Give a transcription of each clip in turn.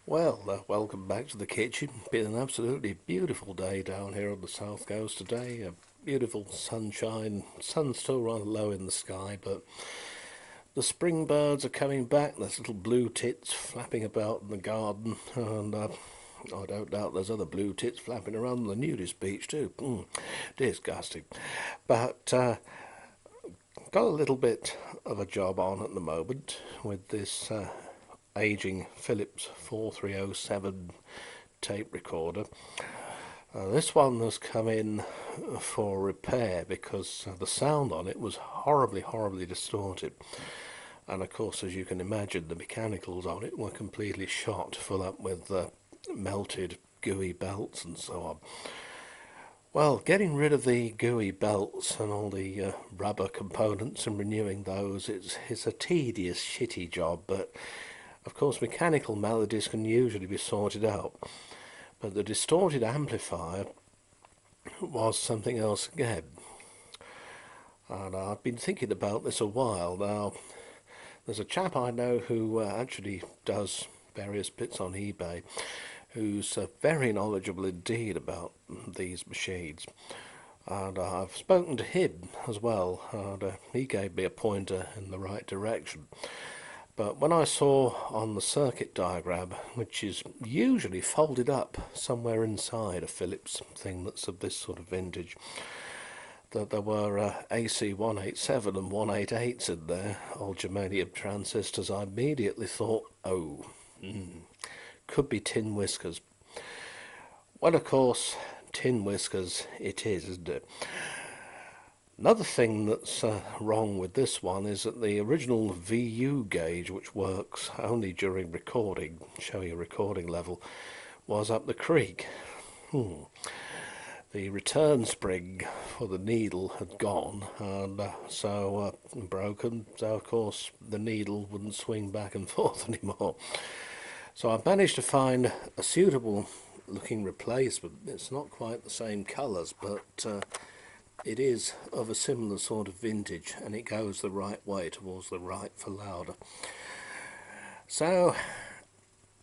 Welcome back to the kitchen. Been an absolutely beautiful day down here on the south coast today. A beautiful sunshine. Sun's still rather low in the sky, but the spring birds are coming back. There's little blue tits flapping about in the garden, and I don't doubt there's other blue tits flapping around on the nudist beach too. Disgusting. But got a little bit of a job on at the moment with this aging Philips 4307 tape recorder. This one has come in for repair because the sound on it was horribly distorted. And of course, as you can imagine, the mechanicals on it were completely shot, full up with melted gooey belts and so on. Well, getting rid of the gooey belts and all the rubber components and renewing those, it's a tedious, shitty job, but of course mechanical maladies can usually be sorted out. But the distorted amplifier was something else again. And I've been thinking about this a while now. There's a chap I know who actually does various bits on eBay, who's very knowledgeable indeed about these machines. And I've spoken to him as well, and he gave me a pointer in the right direction. But when I saw on the circuit diagram, which is usually folded up somewhere inside a Philips thing that's of this sort of vintage, that there were AC 187 and 188s in there, old germanium transistors, I immediately thought, could be Tin Whiskers. Well, of course, Tin Whiskers it is, isn't it? Another thing that's wrong with this one is that the original VU gauge, which works only during recording, showing a recording level, was up the creek. The return spring for the needle had gone, and so broken, so of course the needle wouldn't swing back and forth anymore. So I managed to find a suitable looking replacement. It's not quite the same colours, but it is of a similar sort of vintage, and it goes the right way towards the right for louder. So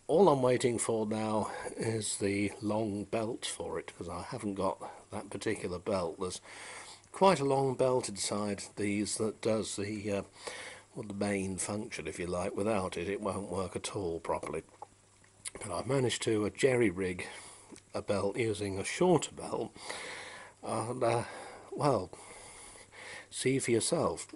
all I'm waiting for now is the long belt for it, because I haven't got that particular belt. There's quite a long belt inside these that does the main function, if you like. Without it, it won't work at all properly. But I managed to jerry rig a belt using a shorter belt, and well, see for yourself.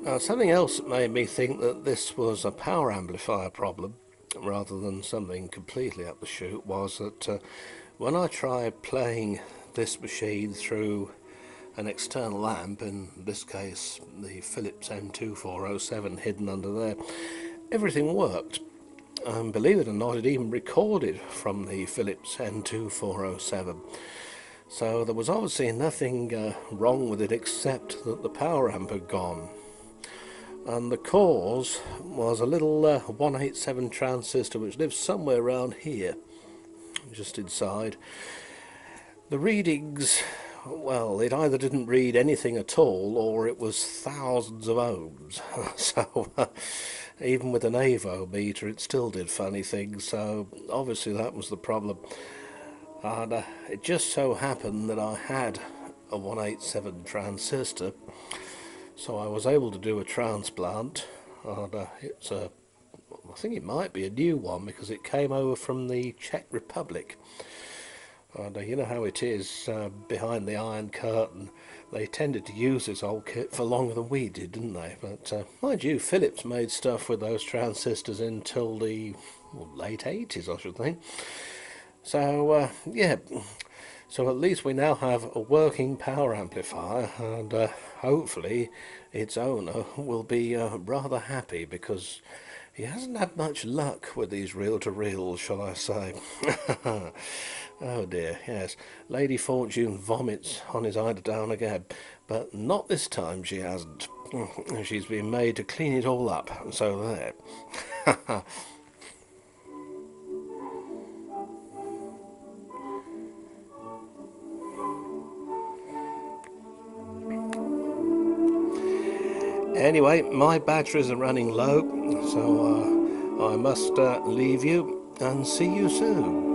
Now, something else that made me think that this was a power amplifier problem rather than something completely up the chute was that when I tried playing this machine through an external amp, in this case the Philips N2407 hidden under there, everything worked. Believe it or not, it even recorded from the Philips N2407. So there was obviously nothing wrong with it except that the power amp had gone. And the cause was a little 187 transistor which lives somewhere around here, just inside. The readings, well, it either didn't read anything at all or it was thousands of ohms. So even with an AVO meter it still did funny things, so obviously that was the problem. And it just so happened that I had a 187 transistor, so I was able to do a transplant, and it's a, I think it might be a new one because it came over from the Czech Republic. And you know how it is behind the Iron Curtain. They tended to use this old kit for longer than we did, didn't they? But mind you, Philips made stuff with those transistors until the late 80s, I should think. So yeah. So at least we now have a working power amplifier, and hopefully its owner will be rather happy, because he hasn't had much luck with these reel-to-reels, shall I say. Oh dear, yes. Lady Fortune vomits on his eider down again, but not this time she hasn't. And she's been made to clean it all up. So there. Anyway, my batteries are running low, so I must leave you and see you soon.